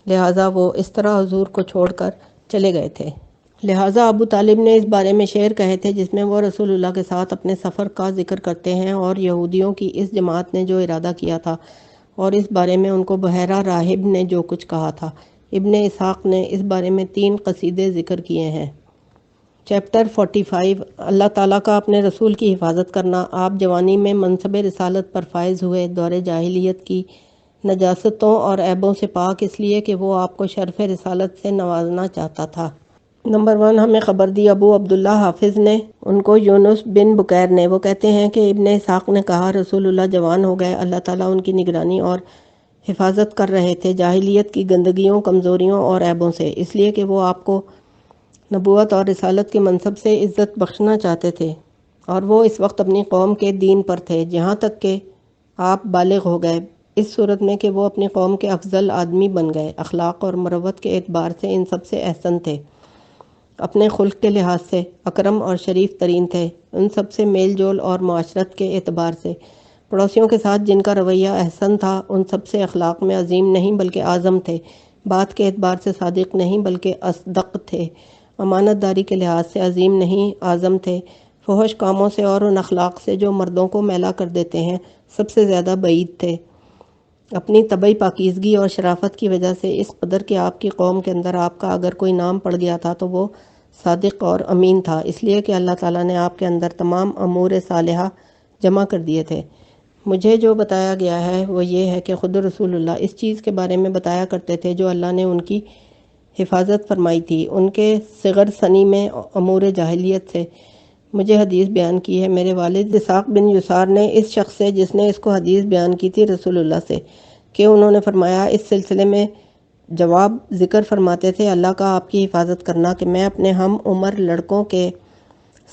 لہٰذا وہ اس طرح حضور کو چھوڑ کر چلے گئے تھے۔ لہٰذا ابو طالب نے اس بارے میں شعر کہے تھے جس میں وہ رسول اللہ کے ساتھ اپنے سفر کا ذکر کرتے ہیں اور یہودیوں کی اس جماعت نے جو ارادہ کیا تھا اور اس بارے میں ان کو بحیرہ راہب نے جو کچھ کہا تھا۔ ابن اسحاق نے اس بارے میں 3 قصیدے ذکر کیے ہیں۔ چیپٹر 45 اللہ تعالیٰ کا اپنے رسول کی حفاظت کرنا۔ آپ جوانی میں منصب رسالت پر فائز ہوئے، دور جاہلیت کی نجاستوں اور عیبوں سے پاک، اس لیے کہ وہ آپ کو شرف رسالت سے نوازنا چاہتا تھا۔ نمبر 1 ہمیں خبر دی ابو عبداللہ حافظ نے، ان کو یونس بن بکیر نے۔ وہ کہتے ہیں کہ ابن اسحاق نے کہا، رسول اللہ جوان ہو گئے، اللہ تعالیٰ ان کی نگرانی اور حفاظت کر رہے تھے جاہلیت کی گندگیوں، کمزوریوں اور عیبوں سے، اس لیے کہ وہ آپ کو نبوت اور رسالت کے منصب سے عزت بخشنا چاہتے تھے، اور وہ اس وقت اپنی قوم کے دین پر تھے جہاں تک کہ آپ بالغ ہو گئے، اس صورت میں کہ وہ اپنی قوم کے افضل آدمی بن گئے، اخلاق اور مروت کے اعتبار سے ان سب سے احسن تھے، اپنے خلق کے لحاظ سے اکرم اور شریف ترین تھے، ان سب سے میل جول اور معاشرت کے اعتبار سے پڑوسیوں کے ساتھ جن کا رویہ احسن تھا، ان سب سے اخلاق میں عظیم نہیں بلکہ اعظم تھے، بات کے اعتبار سے صادق نہیں بلکہ اصدق تھے، امانت داری کے لحاظ سے عظیم نہیں اعظم تھے، فحش کاموں سے اور ان اخلاق سے جو مردوں کو میلا کر دیتے ہیں سب سے زیادہ بعید تھے، اپنی طبعی پاکیزگی اور شرافت کی وجہ سے اس قدر کہ آپ کی قوم کے اندر آپ کا اگر کوئی نام پڑ گیا تھا تو وہ صادق اور امین تھا، اس لیے کہ اللہ تعالیٰ نے آپ کے اندر تمام امور صالحہ جمع کر دیے تھے۔ مجھے جو بتایا گیا ہے وہ یہ ہے کہ خود رسول اللہ اس چیز کے بارے میں بتایا کرتے تھے جو اللہ نے ان کی حفاظت فرمائی تھی، ان کے صغر سنی میں امور جاہلیت سے مجھے حدیث بیان کی ہے۔ میرے والد اسحاق بن یسار نے اس شخص سے جس نے اس کو حدیث بیان کی تھی رسول اللہ سے کہ انہوں نے فرمایا، اس سلسلے میں جواب ذکر فرماتے تھے، اللہ کا آپ کی حفاظت کرنا کہ میں اپنے ہم عمر لڑکوں کے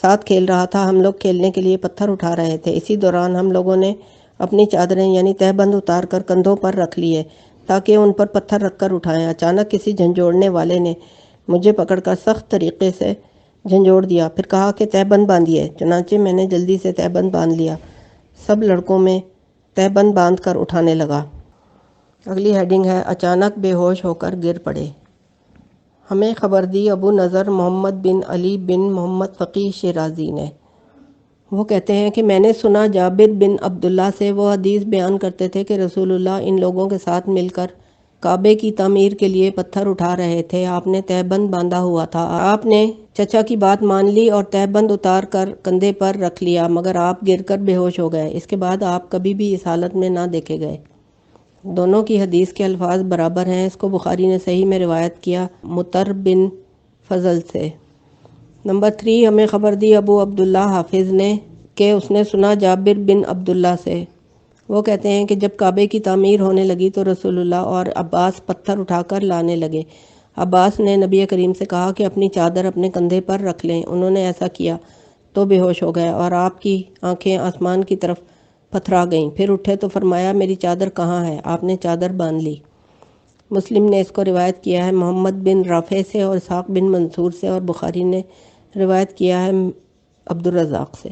ساتھ کھیل رہا تھا۔ ہم لوگ کھیلنے کے لیے پتھر اٹھا رہے تھے۔ اسی دوران ہم لوگوں نے اپنی چادریں یعنی تہہ بند اتار کر کندھوں پر رکھ لیے تاکہ ان پر پتھر رکھ کر اٹھائیں۔ اچانک کسی جھنجھوڑنے والے نے مجھے پکڑ کر سخت طریقے سے جھنجھوڑ دیا، پھر کہا کہ تہہ بند باندھیے۔ چنانچہ میں نے جلدی سے تہہ بند باندھ لیا۔ سب لڑکوں میں تہہ بند باندھ کر اٹھانے لگا۔ اگلی ہیڈنگ ہے اچانک بے ہوش ہو کر گر پڑے۔ ہمیں خبر دی ابو نضر محمد بن علی بن محمد فقیہ شیرازی نے۔ وہ کہتے ہیں کہ میں نے سنا جابر بن عبداللہ سے، وہ حدیث بیان کرتے تھے کہ رسول اللہ ان لوگوں کے ساتھ مل کر کعبے کی تعمیر کے لیے پتھر اٹھا رہے تھے۔ آپ نے تہہ بند باندھا ہوا تھا۔ آپ نے چچا کی بات مان لی اور تہہ بند اتار کر کندھے پر رکھ لیا، مگر آپ گر کر بے ہوش ہو گئے۔ اس کے بعد آپ کبھی بھی اس حالت میں نہ دیکھے گئے۔ دونوں کی حدیث کے الفاظ برابر ہیں۔ اس کو بخاری نے صحیح میں روایت کیا مطر بن فضل سے۔ نمبر 3، ہمیں خبر دی ابو عبداللہ حافظ نے کہ اس نے سنا جابر بن عبداللہ سے۔ وہ کہتے ہیں کہ جب کعبے کی تعمیر ہونے لگی تو رسول اللہ اور عباس پتھر اٹھا کر لانے لگے۔ عباس نے نبی کریم سے کہا کہ اپنی چادر اپنے کندھے پر رکھ لیں۔ انہوں نے ایسا کیا تو بے ہوش ہو گئے اور آپ کی آنکھیں آسمان کی طرف پتھرا گئیں۔ پھر اٹھے تو فرمایا، میری چادر کہاں ہے؟ آپ نے چادر باندھ لی۔ مسلم نے اس کو روایت کیا ہے محمد بن رافع سے اور اسحاق بن منصور سے، اور بخاری نے روایت کیا ہے عبدالرزاق سے۔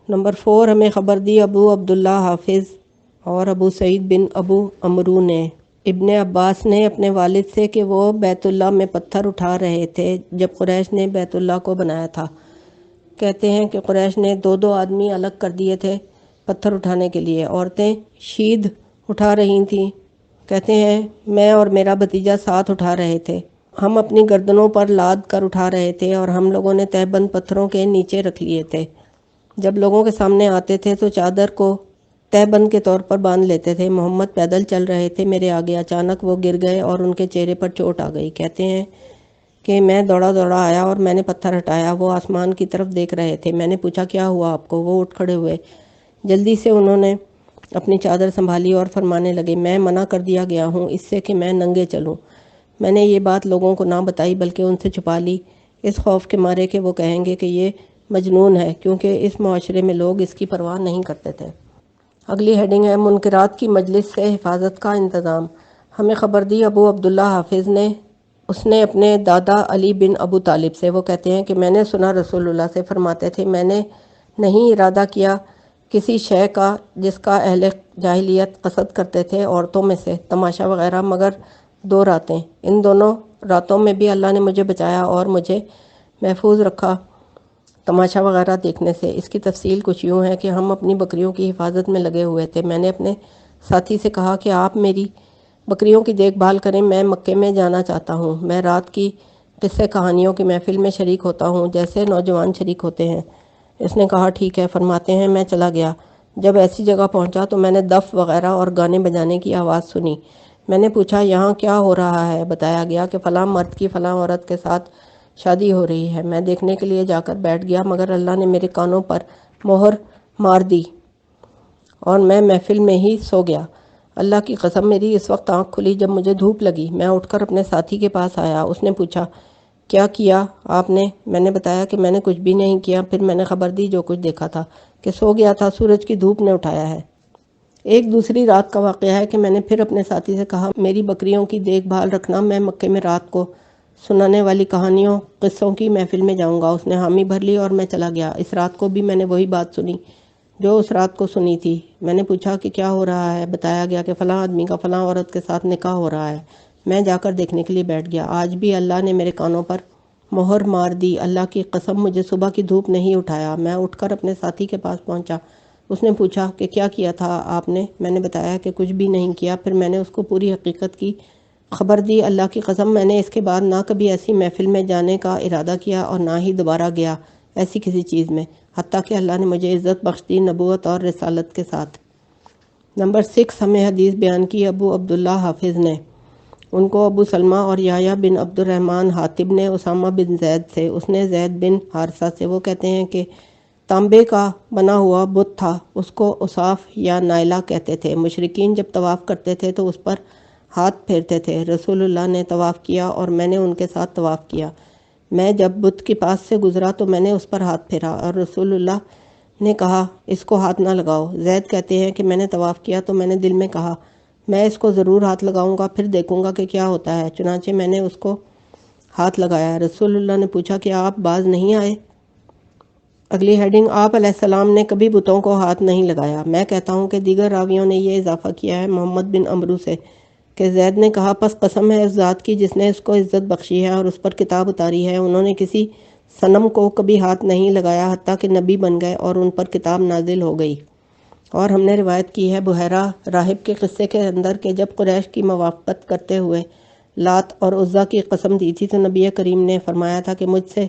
نمبر 4، ہمیں خبر دی ابو عبداللہ حافظ اور ابو سعید بن ابو عمرو نے ابن عباس نے اپنے والد سے کہ وہ بیت اللہ میں پتھر اٹھا رہے تھے جب قریش نے بیت اللہ کو بنایا تھا۔ کہتے ہیں کہ قریش نے 2 آدمی الگ کر دیے تھے پتھر اٹھانے کے لیے۔ عورتیں شید اٹھا رہی تھیں۔ کہتے ہیں میں اور میرا بھتیجا ساتھ اٹھا رہے تھے۔ ہم اپنی گردنوں پر لاد کر اٹھا رہے تھے اور ہم لوگوں نے تہہ بند پتھروں کے نیچے رکھ لیے تھے۔ جب لوگوں کے سامنے آتے تھے تو چادر کو تہہ بند کے طور پر باندھ لیتے تھے۔ محمد پیدل چل رہے تھے میرے آگے، اچانک وہ گر گئے اور ان کے چہرے پر چوٹ آ گئی۔ کہتے ہیں کہ میں دوڑا آیا اور میں نے پتھر ہٹایا۔ وہ آسمان کی طرف دیکھ رہے تھے۔ میں نے پوچھا کیا ہوا آپ کو؟ وہ اٹھ کھڑے ہوئے۔ جلدی سے انہوں نے اپنی چادر سنبھالی اور فرمانے لگے، میں منع کر دیا گیا ہوں اس سے کہ میں ننگے چلوں۔ میں نے یہ بات لوگوں کو نہ بتائی بلکہ ان سے چھپا لی، اس خوف کے مارے کہ وہ کہیں گے کہ یہ مجنون ہے، کیونکہ اس معاشرے میں لوگ اس کی پرواہ نہیں کرتے تھے۔ اگلی ہیڈنگ ہے منکرات کی مجلس سے حفاظت کا انتظام۔ ہمیں خبر دی ابو عبداللہ حافظ نے، اس نے اپنے دادا علی بن ابو طالب سے۔ وہ کہتے ہیں کہ میں نے سنا رسول اللہ سے فرماتے تھے، میں نے نہیں ارادہ کیا کسی شے کا جس کا اہل جاہلیت قصد کرتے تھے عورتوں میں سے، تماشا وغیرہ، مگر 2 راتیں۔ ان دونوں راتوں میں بھی اللہ نے مجھے بچایا اور مجھے محفوظ رکھا تماشا وغیرہ دیکھنے سے۔ اس کی تفصیل کچھ یوں ہے کہ ہم اپنی بکریوں کی حفاظت میں لگے ہوئے تھے۔ میں نے اپنے ساتھی سے کہا کہ آپ میری بکریوں کی دیکھ بھال کریں، میں مکے میں جانا چاہتا ہوں۔ میں رات کی قصے کہانیوں کی محفل میں شریک ہوتا ہوں جیسے نوجوان شریک ہوتے ہیں۔ اس نے کہا ٹھیک ہے۔ فرماتے ہیں میں چلا گیا۔ جب ایسی جگہ پہنچا تو میں نے دف وغیرہ اور گانے بجانے کی آواز سنی۔ میں نے پوچھا یہاں کیا ہو رہا ہے؟ بتایا گیا کہ فلاں مرد کی فلاں عورت کے ساتھ شادی ہو رہی ہے۔ میں دیکھنے کے لیے جا کر بیٹھ گیا، مگر اللہ نے میرے کانوں پر مہر مار دی اور میں محفل میں ہی سو گیا۔ اللہ کی قسم میری اس وقت آنکھ کھلی جب مجھے دھوپ لگی۔ میں اٹھ کر اپنے ساتھی کے پاس آیا۔ اس نے پوچھا کیا کیا آپ نے؟ میں نے بتایا کہ میں نے کچھ بھی نہیں کیا۔ پھر میں نے خبر دی جو کچھ دیکھا تھا کہ سو گیا تھا، سورج کی دھوپ نے اٹھایا ہے۔ ایک دوسری رات کا واقعہ ہے کہ میں نے پھر اپنے ساتھی سے کہا میری بکریوں کی دیکھ بھال رکھنا، میں مکے میں رات کو سنانے والی کہانیوں قصوں کی محفل میں جاؤں گا۔ اس نے حامی بھر لی اور میں چلا گیا۔ اس رات کو بھی میں نے وہی بات سنی جو اس رات کو سنی تھی۔ میں نے پوچھا کہ کیا ہو رہا ہے؟ بتایا گیا کہ فلاں آدمی کا فلاں عورت کے ساتھ نکاح ہو رہا ہے۔ میں جا کر دیکھنے کے لیے بیٹھ گیا۔ آج بھی اللہ نے میرے کانوں پر مہر مار دی۔ اللہ کی قسم مجھے صبح کی دھوپ نہیں اٹھایا۔ میں اٹھ کر اپنے ساتھی کے پاس پہنچا۔ اس نے پوچھا کہ کیا کیا تھا آپ نے؟ میں نے بتایا کہ کچھ بھی نہیں کیا۔ پھر میں نے اس کو پوری حقیقت کی خبر دی۔ اللہ کی قسم میں نے اس کے بعد نہ کبھی ایسی محفل میں جانے کا ارادہ کیا اور نہ ہی دوبارہ گیا ایسی کسی چیز میں، حتیٰ کہ اللہ نے مجھے عزت بخش دی نبوت اور رسالت کے ساتھ۔ نمبر 6، ہمیں حدیث بیان کی ابو عبداللہ حافظ نے۔ ان کو ابو سلمہ اور یحییٰ بن عبد الرحمن حاتب نے اسامہ بن زید سے، اس نے زید بن حارثہ سے۔ وہ کہتے ہیں کہ تانبے کا بنا ہوا بت تھا، اس کو اصاف یا نائلہ کہتے تھے۔ مشرکین جب طواف کرتے تھے تو اس پر ہاتھ پھیرتے تھے۔ رسول اللہ نے طواف کیا اور میں نے ان کے ساتھ طواف کیا۔ میں جب بت کے پاس سے گزرا تو میں نے اس پر ہاتھ پھیرا اور رسول اللہ نے کہا اس کو ہاتھ نہ لگاؤ۔ زید کہتے ہیں کہ میں نے طواف کیا تو میں نے دل میں کہا میں اس کو ضرور ہاتھ لگاؤں گا، پھر دیکھوں گا کہ کیا ہوتا ہے، چنانچہ میں نے اس کو ہاتھ لگایا۔ رسول اللہ نے پوچھا کہ آپ باز نہیں آئے؟ اگلی ہیڈنگ، آپ علیہ السلام نے کبھی بتوں کو ہاتھ نہیں لگایا۔ میں کہتا ہوں کہ دیگر راویوں نے یہ اضافہ کیا ہے محمد بن عمرو سے کہ زید نے کہا پس قسم ہے اس ذات کی جس نے اس کو عزت بخشی ہے اور اس پر کتاب اتاری ہے، انہوں نے کسی صنم کو کبھی ہاتھ نہیں لگایا حتیٰ کہ نبی بن گئے اور ان پر کتاب نازل ہو گئی۔ اور ہم نے روایت کی ہے بحیرہ راہب کے قصے کے اندر کہ جب قریش کی موافقت کرتے ہوئے لات اور عزیٰ کی قسم دی تھی تو نبی کریم نے فرمایا تھا کہ مجھ سے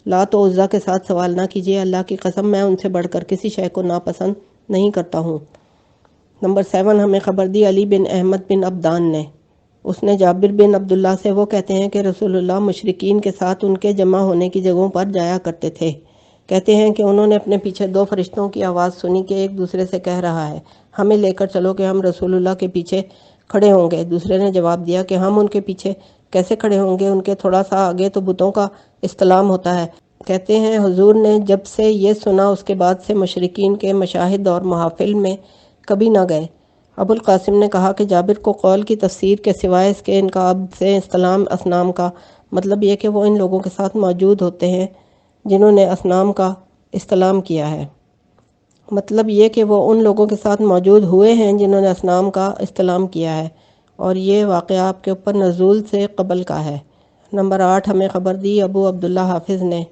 لات و عزیٰ کے ساتھ سوال نہ کیجیے، اللہ کی قسم میں ان سے بڑھ کر کسی شے کو ناپسند نہیں کرتا ہوں۔ نمبر 7 ہمیں خبر دی علی بن احمد بن عبدان نے، اس نے جابر بن عبداللہ سے، وہ کہتے ہیں کہ رسول اللہ مشرکین کے ساتھ ان کے جمع ہونے کی جگہوں پر جایا کرتے تھے۔ کہتے ہیں کہ انہوں نے اپنے پیچھے 2 فرشتوں کی آواز سنی کہ ایک دوسرے سے کہہ رہا ہے ہمیں لے کر چلو کہ ہم رسول اللہ کے پیچھے کھڑے ہوں گے۔ دوسرے نے جواب دیا کہ ہم ان کے پیچھے کیسے کھڑے ہوں گے، ان کے تھوڑا سا آگے تو بتوں کا استلام ہوتا ہے۔ کہتے ہیں حضور نے جب سے یہ سنا اس کے بعد سے مشرکین کے مشاہد اور محافل میں کبھی نہ گئے۔ ابو القاسم نے کہا کہ جابر کو قول کی تفسیر کے سوائے اس کے انقاب سے استلام اصنام کا مطلب یہ کہ وہ ان لوگوں کے ساتھ موجود ہوتے ہیں جنہوں نے اصنام کا استلام کیا ہے، مطلب یہ کہ وہ ان لوگوں کے ساتھ موجود ہوئے ہیں جنہوں نے اصنام کا استلام کیا ہے، اور یہ واقعہ آپ کے اوپر نزول سے قبل کا ہے۔ نمبر 8 ہمیں خبر دی ابو عبداللہ حافظ نے،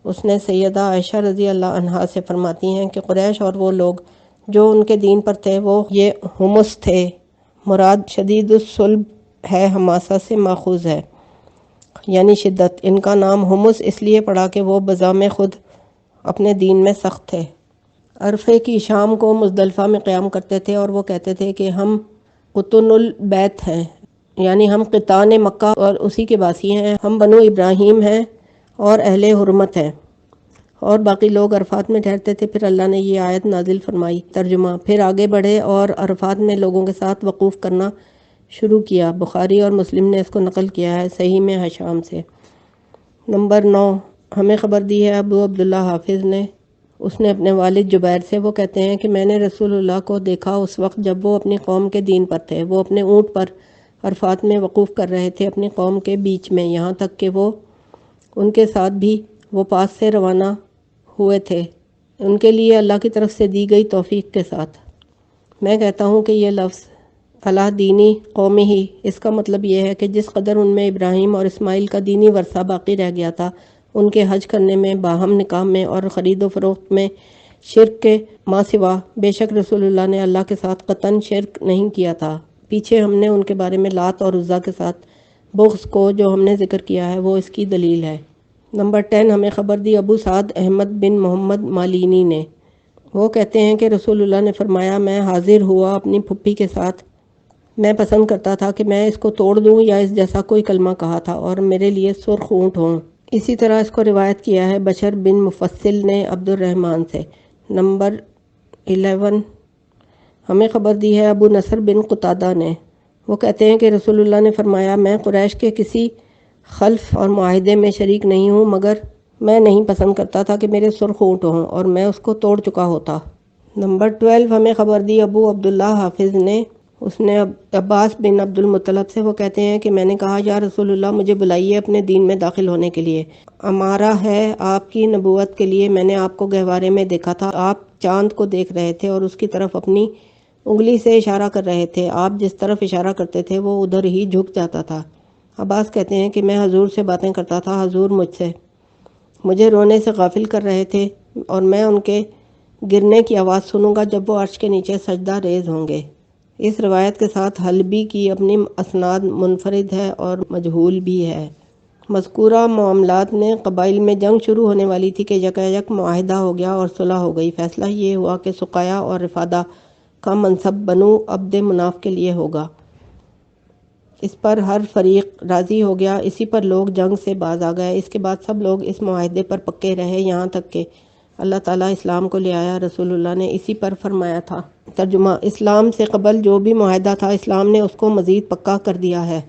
اس نے سیدہ عائشہ رضی اللہ عنہا سے فرماتی ہیں کہ قریش اور وہ لوگ جو ان کے دین پر تھے وہ یہ حمص تھے، مراد شدید الصلب ہے، حماسہ سے ماخوذ ہے یعنی شدت۔ ان کا نام حمص اس لیے پڑا کہ وہ بذام خود اپنے دین میں سخت تھے۔ عرفے کی شام کو مزدلفہ میں قیام کرتے تھے اور وہ کہتے تھے کہ ہم قطن البیت ہیں، یعنی ہم قطان مکہ اور اسی کے باسی ہیں، ہم بنو ابراہیم ہیں اور اہل حرمت ہیں۔ اور باقی لوگ عرفات میں ٹھہرتے تھے۔ پھر اللہ نے یہ آیت نازل فرمائی۔ ترجمہ، پھر آگے بڑھے اور عرفات میں لوگوں کے ساتھ وقوف کرنا شروع کیا۔ بخاری اور مسلم نے اس کو نقل کیا ہے صحیح میں حشام سے۔ نمبر 9 ہمیں خبر دی ہے ابو عبداللہ حافظ نے، اس نے اپنے والد جبیر سے، وہ کہتے ہیں کہ میں نے رسول اللہ کو دیکھا اس وقت جب وہ اپنی قوم کے دین پر تھے۔ وہ اپنے اونٹ پر عرفات میں وقوف کر رہے تھے اپنی قوم کے بیچ میں، یہاں تک کہ وہ ان کے ساتھ بھی وہ پاس سے روانہ ہوئے تھے ان کے لیے اللہ کی طرف سے دی گئی توفیق کے ساتھ۔ میں کہتا ہوں کہ یہ لفظ علی دینی قومی ہی، اس کا مطلب یہ ہے کہ جس قدر ان میں ابراہیم اور اسماعیل کا دینی ورثہ باقی رہ گیا تھا، ان کے حج کرنے میں، باہم نکاح میں اور خرید و فروخت میں شرک کے ما سوا، بے شک رسول اللہ نے اللہ کے ساتھ قطعاً شرک نہیں کیا تھا۔ پیچھے ہم نے ان کے بارے میں لات اور عزیٰ کے ساتھ بغض کو جو ہم نے ذکر کیا ہے وہ اس کی دلیل ہے۔ نمبر 10 ہمیں خبر دی ابو سعد احمد بن محمد مالینی نے، وہ کہتے ہیں کہ رسول اللہ نے فرمایا میں حاضر ہوا اپنی پھپھی کے ساتھ، میں پسند کرتا تھا کہ میں اس کو توڑ دوں یا اس جیسا کوئی کلمہ کہا تھا اور میرے لیے سرخ اونٹ ہوں۔ اسی طرح اس کو روایت کیا ہے بشر بن مفصل نے عبد الرحمن سے۔ نمبر 11 ہمیں خبر دی ہے ابو نصر بن قتادہ نے، وہ کہتے ہیں کہ رسول اللہ نے فرمایا میں قریش کے کسی خلف اور معاہدے میں شریک نہیں ہوں مگر میں نہیں پسند کرتا تھا کہ میرے سرخ اونٹ ہوں اور میں اس کو توڑ چکا ہوتا۔ نمبر 12 ہمیں خبر دی ابو عبداللہ حافظ نے، اس نے عباس بن عبد المطلب سے، وہ کہتے ہیں کہ میں نے کہا یا رسول اللہ مجھے بلائیے اپنے دین میں داخل ہونے کے لیے، امارہ ہے آپ کی نبوت کے لیے۔ میں نے آپ کو گہوارے میں دیکھا تھا، آپ چاند کو دیکھ رہے تھے اور اس کی طرف اپنی انگلی سے اشارہ کر رہے تھے، آپ جس طرف اشارہ کرتے تھے وہ ادھر ہی جھک جاتا تھا۔ عباس کہتے ہیں کہ میں حضور سے باتیں کرتا تھا، حضور مجھے رونے سے غافل کر رہے تھے اور میں ان کے گرنے کی آواز سنوں گا جب وہ عرش کے نیچے سجدہ ریز ہوں گے۔ اس روایت کے ساتھ حلبی کی اپنی اسناد منفرد ہے اور مجہول بھی ہے۔ مذکورہ معاملات میں قبائل میں جنگ شروع ہونے والی تھی کہ یکایک معاہدہ ہو گیا اور صلح ہو گئی۔ فیصلہ یہ ہوا کہ سقیہ اور رفادہ کا منصب بنو عبد مناف کے لیے ہوگا۔ اس پر ہر فریق راضی ہو گیا، اسی پر لوگ جنگ سے باز آ گئے۔ اس کے بعد سب لوگ اس معاہدے پر پکے رہے یہاں تک کہ اللہ تعالیٰ اسلام کو لے آیا، رسول اللہ نے اسی پر فرمایا تھا۔ ترجمہ: اسلام سے قبل جو بھی معاہدہ تھا، اسلام نے اس کو مزید پکا کر دیا ہے۔